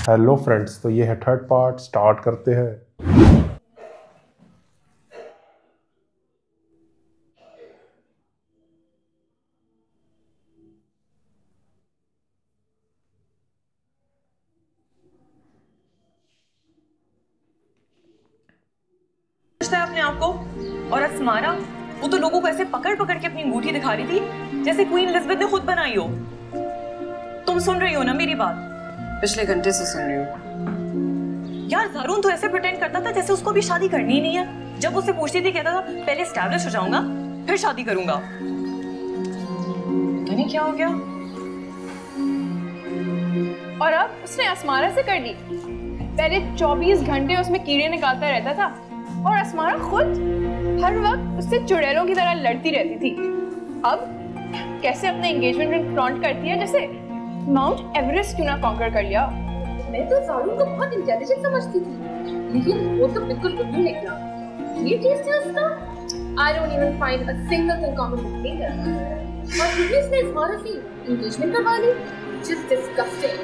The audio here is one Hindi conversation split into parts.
हेलो फ्रेंड्स, तो ये है थर्ड पार्ट, स्टार्ट करते हैं। अपने आप को और अस्मारा, वो तो लोगों को ऐसे पकड़ पकड़ के अपनी अंगूठी दिखा रही थी जैसे क्वीन एलिजाबेथ ने खुद बनाई हो। तुम सुन रही हो ना मेरी बात? पिछले घंटे से सुन रही हूँ। यार ज़ारून तो ऐसे प्रिटेंड करता था जैसे उसको भी शादी करनी ही नहीं है। जब उससे पूछती थी कहता था पहले एस्टैब्लिश हो जाऊंगा फिर शादी करूंगा। पता नहीं क्या हो गया। और अब उसने अस्मारा से कर दी। पहले 24 घंटे उसमें कीड़े निकालता रहता था और अस्मारा खुद हर वक्त उससे चुड़ैलों की तरह लड़ती रहती थी। अब कैसे अपने एंगेजमेंट रिंग फ्लॉन्ट करती है जैसे माउंट एवरेस्ट क्यों ना कॉन्कर कर लिया। मैं तो ज़ारून को बहुत इंटेलिजेंट समझती थी, लेकिन वो तो बिल्कुल बुद्धू निकला। ये टेस्ट है उसका। I don't even find a single thing common between them. और फिर इसने अस्मारा से एंगेजमेंट करवा ली। Just disgusting.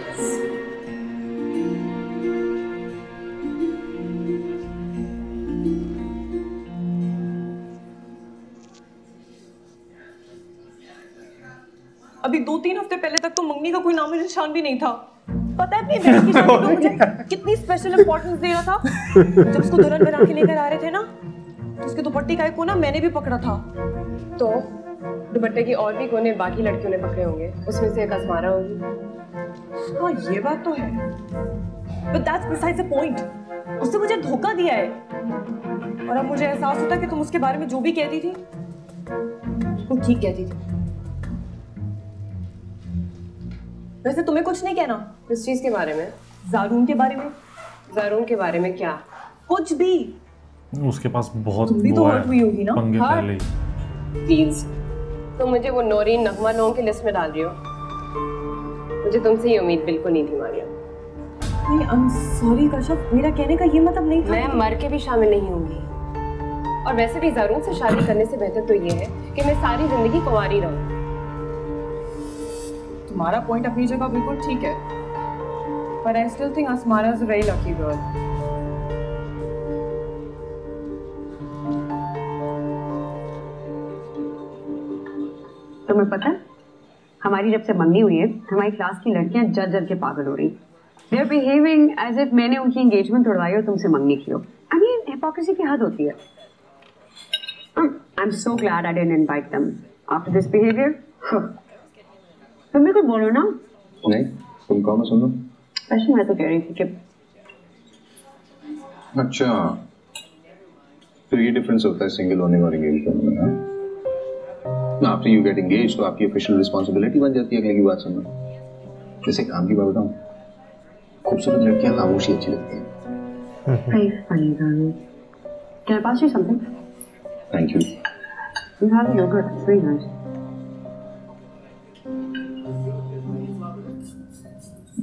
अभी 2-3 हफ्ते पहले तक तो मंगनी का कोई नाम निशान भी नहीं था। पता है अपनी बहन की शादी को मुझे कितनी स्पेशल इंपॉर्टेंस दे रहा था। जब उसको दुल्हन बना के लेकर आ रहे थे ना, तो उसके दुपट्टे का एक कोना मैंने भी पकड़ा था। तो दुपट्टे की और भी कोने बाकी लड़कियों ने पकड़े होंगे, उसमें से एक अस्मारा होगी। हाँ ये बात तो है, but that's besides the point. उसने मुझे धोखा दिया है और अब मुझे एहसास होता है कि तुम उसके बारे में जो भी कहती थी वो ठीक कहती थी। वैसे तुम्हें कुछ नहीं कहना। किस चीज के बारे में? ज़ारून के बारे में। ज़ारून के बारे में क्या? कुछ भी। उसके पास बहुत तुम भी तो हर्ट हुई होगी ना। पंगे पहले ही। प्लीज तुम मुझे वो नौरीन नगमा लोगों की लिस्ट में डाल रही हो। मुझे तुमसे ये उम्मीद बिल्कुल नहीं थी मारिया। नहीं आई एम सॉरी कश्यप, मेरा कहने का ये मतलब नहीं था। मैं मर के भी शामिल नहीं होंगी। और वैसे भी ज़ारून से शादी करने से बेहतर तो ये है कि मैं सारी जिंदगी कुंवारी रहूं। तुम्हारा पॉइंट अपनी जगह बिल्कुल ठीक है, but I still think Asmara is a very lucky girl. तुम्हें पता है, हमारी जब से मंगनी हुई है, हमारी क्लास की लड़कियां जज जज के पागल हो रही। They are behaving as if मैंने उनकी एंगेजमेंट तोड़वाई और तुमसे मंगनी की हो। I mean, hypocrisy की हद होती है। I'm so glad I didn't invite them after this behavior. तुम भी कुछ बोलो ना। नहीं, तुम कहो मैं सुन लूं। वैसे मैं तो कह रही थी कि अच्छा, तो ये डिफरेंस होता है सिंगल होने और एंगेज होने में। हाँ, आफ्टर यू गेट एंगेज तो आपकी ऑफिशियल रिस्पॉन्सिबिलिटी बन जाती है अगले की बात सुनना। जैसे काम की बात बताऊं, खूबसूरत लड़कियां खामोशी अच्छी लगती हैं। Very funny, darling. Can I pass you something? Thank you. You have yogurt. It's very nice.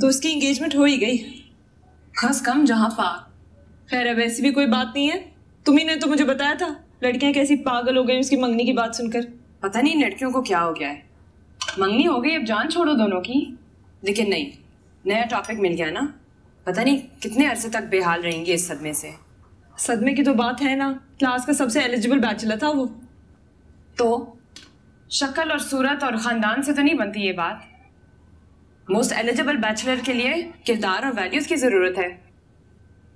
तो उसकी एंगेजमेंट हो ही गई, खास कम जहां पाक। खैर अब ऐसी भी कोई बात नहीं है, तुम्ही ने तो मुझे बताया था लड़कियां कैसी पागल हो गई उसकी मंगनी की बात सुनकर। पता नहीं लड़कियों को क्या हो गया है। मंगनी हो गई, अब जान छोड़ो दोनों की। लेकिन नहीं, नया टॉपिक मिल गया ना। पता नहीं कितने अरसे तक बेहाल रहेंगे इस सदमे से। सदमे की तो बात है ना, क्लास का सबसे एलिजिबल बैचलर था वो। तो शक्ल और सूरत और खानदान से तो नहीं बनती ये बात। मोस्ट एलिजिबल बैचलर के लिए किरदार और वैल्यूज की जरूरत है।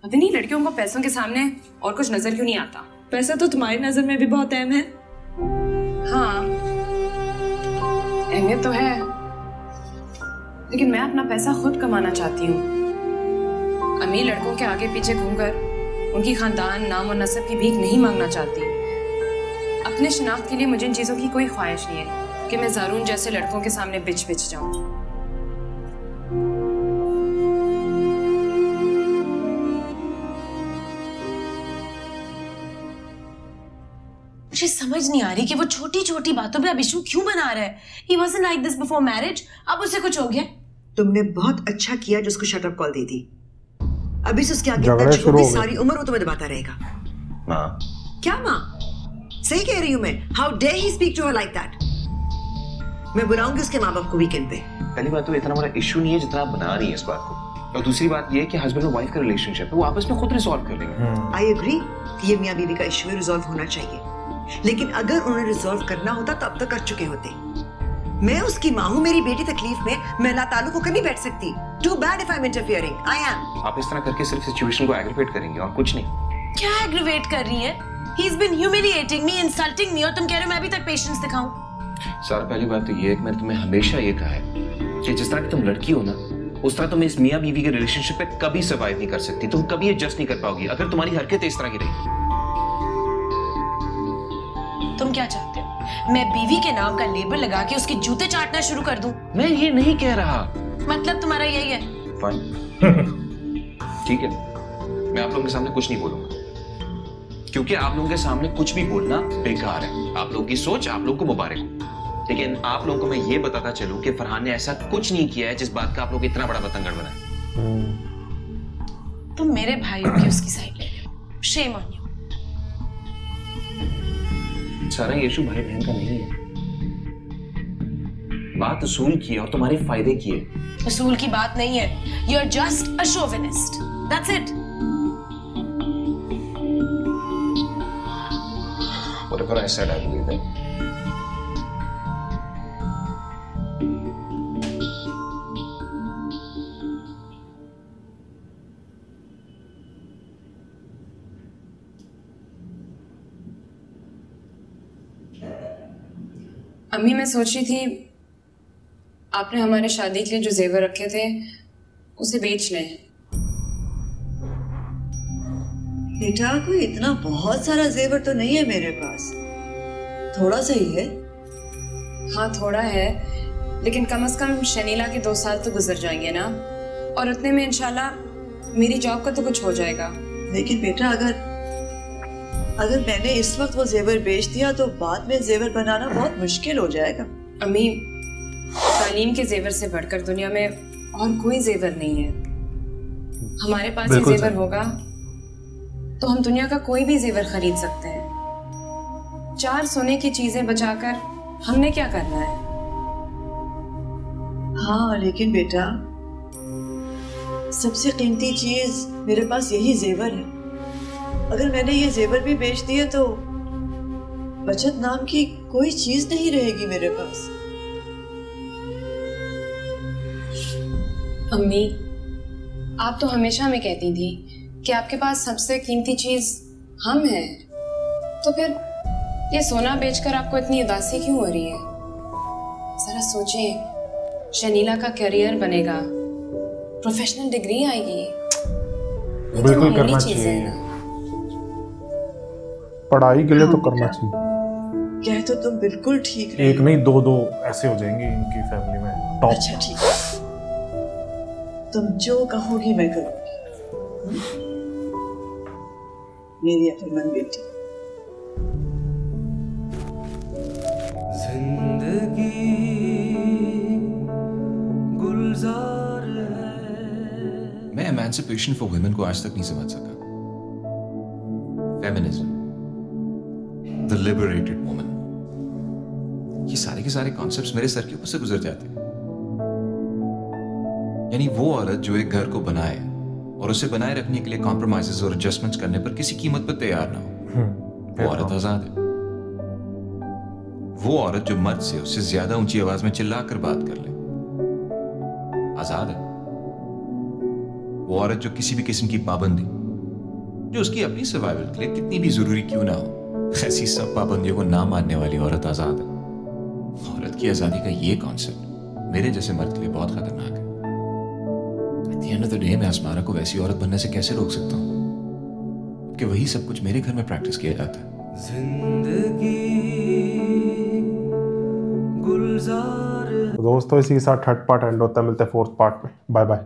पता नहीं लड़कियों को पैसों के सामने और कुछ नजर क्यों नहीं आता। पैसा तो तुम्हारी नजर में भी बहुत अहम है। हाँ अहमियत तो है, लेकिन मैं अपना पैसा खुद कमाना चाहती हूँ। अमीर लड़कों के आगे पीछे घूमकर उनकी खानदान, नाम और नस्ब की भीख नहीं मांगना चाहती। अपने शनाख्त के लिए मुझे इन चीजों की कोई ख्वाहिश नहीं है कि मैं ज़ारून जैसे लड़कों के सामने बिछ जाऊं। मुझे समझ नहीं आ रही कि वो छोटी छोटी बातों पे अब इशू क्यों बना रहा है। He wasn't like this before marriage, अब उसे कुछ हो गया। तुमने बहुत अच्छा किया जो उसको शट अप कॉल दी थी। अभी से उसके आगे तक होगी सारी उम्र वो तुम्हें दबाता रहेगा। माँ। क्या माँ? सही कह रही हूँ मैं। How dare he speak to her like that? मैं बुलाऊंगी उसके माँ बाप को वीकेंड पे। पहली बात तो इतना बड़ा इशू नहीं है जितना आप बना रही हैं इस बात को। और दूसरी बात ये है कि हस्बैंड और वाइफ का रिलेशनशिप है, वो आपस में खुद रिजॉल्व कर लेंगे। आई एग्री कि ये मियाँ बीवी का इश्यू रिजॉल्व होना चाहिए, लेकिन अगर उन्हें रिजॉल्व करना होता तो अब तक कर चुके होते। मैं उसकी माँ हूँ, मेरी बेटी तकलीफ में, मैं लातालु होकर नहीं बैठ सकती। Too bad if I'm interfering. I am. आप इस तरह करके सिर्फ सिचुएशन को एग्रीवेट करेंगे और कुछ नहीं। क्या एग्रीवेट कर रही है? He's been humiliating me, insulting me, और तुम कह रहे हो मैं अभी तक पेशेंस दिखाऊं? सर पहली बात तो ये है कि मैंने तुम्हें हमेशा ये कहा है कि जिस तरह की तुम लड़की हो ना, उस तरह तुम इस मियाँ बीवी के रिलेशनशिप पे कभी सर्वाइव नहीं कर सकती। तुम कभी एडजस्ट नहीं कर पाओगी अगर तुम्हारी हरकत इस तरह की रही। तुम क्या चाहते हो? मैं बीवी के नाम का लेबल लगा के उसके जूते चाटना शुरू कर दूं? मैं ये नहीं कह रहा। मतलब तुम्हारा यही है? फाइन, ठीक है, मैं आप लोगों के सामने कुछ नहीं बोलूंगा, क्योंकि आप लोगों के सामने कुछ भी बोलना बेकार है। आप लोगों की सोच आप लोगों को मुबारक हो, लेकिन आप लोगों को मैं ये बताता चलूं कि फरहान ने ऐसा कुछ नहीं किया है जिस बात का आप लोग इतना बड़ा बतंगड़ बनाए। तुम मेरे भाइयों की उसकी साइड ले रहे हो। Shame on you. सारा ये इशू भाई बहन का नहीं है, बात असूल की है और तुम्हारे फायदे की है। असूल की बात नहीं है। You're just a chauvinist. That's it. Whatever I said, I believe it. अम्मी मैं सोच रही थी आपने हमारे शादी के लिए जो जेवर रखे थे उसे बेच लें। बेटा कोई इतना बहुत सारा जेवर तो नहीं है मेरे पास, थोड़ा सा ही है। हाँ थोड़ा है, लेकिन कम से कम शनीला के 2 साल तो गुजर जाएंगे ना, और उतने में इंशाल्लाह मेरी जॉब का तो कुछ हो जाएगा। लेकिन बेटा अगर मैंने इस वक्त वो जेवर बेच दिया तो बाद में जेवर बनाना बहुत मुश्किल हो जाएगा। अम्मी तालीम के जेवर से बढ़कर दुनिया में और कोई जेवर नहीं है। हमारे पास ये जेवर होगा तो हम दुनिया का कोई भी जेवर खरीद सकते हैं। 4 सोने की चीजें बचाकर हमने क्या करना है? हाँ लेकिन बेटा सबसे कीमती चीज मेरे पास यही जेवर है। अगर मैंने ये जेवर भी बेच दिए तो बचत नाम की कोई चीज नहीं रहेगी मेरे पास। अम्मी आप तो हमेशा हमें कहती थी कि आपके पास सबसे कीमती चीज हम हैं, तो फिर ये सोना बेचकर आपको इतनी उदासी क्यों हो रही है? जरा सोचें, शनीला का करियर बनेगा, प्रोफेशनल डिग्री आएगी, बिल्कुल करना चाहिए। पढ़ाई के लिए तो करना चाहिए। कह तो तुम बिल्कुल ठीक है। एक नहीं 2 ऐसे हो जाएंगे इनकी फैमिली में टॉप। अच्छा ठीक है, तुम जो कहोगी मैं करूंगी। मेरी अकलमंद बेटी। जिंदगी गुलजार है। मैं एमेंसिपेशन फॉर वुमेन को आज तक नहीं समझ सका। फेमिनिज्म, द लिबरेटेड वुमन, ये सारे के सारे कॉन्सेप्ट्स मेरे सर के ऊपर से गुजर जाते हैं। यानी वो औरत जो एक घर को बनाए और उसे बनाए रखने के लिए कॉम्प्रोमाइजेस और एडजस्टमेंट्स करने पर किसी कीमत पर तैयार ना हो, वो औरत आजाद है। वो औरत जो मर्द से उससे ज्यादा ऊंची आवाज में चिल्लाकर बात कर ले, आजाद है। वो औरत जो किसी भी किस्म की पाबंदी, जो उसकी अपनी सर्वाइवल के लिए कितनी भी जरूरी क्यों ना हो, ऐसी सब पाबंदियों को ना मानने वाली औरत आजाद है। औरत की आजादी का ये कॉन्सेप्ट मेरे जैसे मर्द के लिए बहुत खतरनाक है। At the end of the day, मैं अस्मारा को वैसी औरत बनने से कैसे रोक सकता हूँ कि वही सब कुछ मेरे घर में प्रैक्टिस किया जाता है। जिंदगी गुलजार। दोस्तों इसी के साथ 3rd पार्ट एंड होता है। मिलते हैं 4th पार्ट में। Bye bye.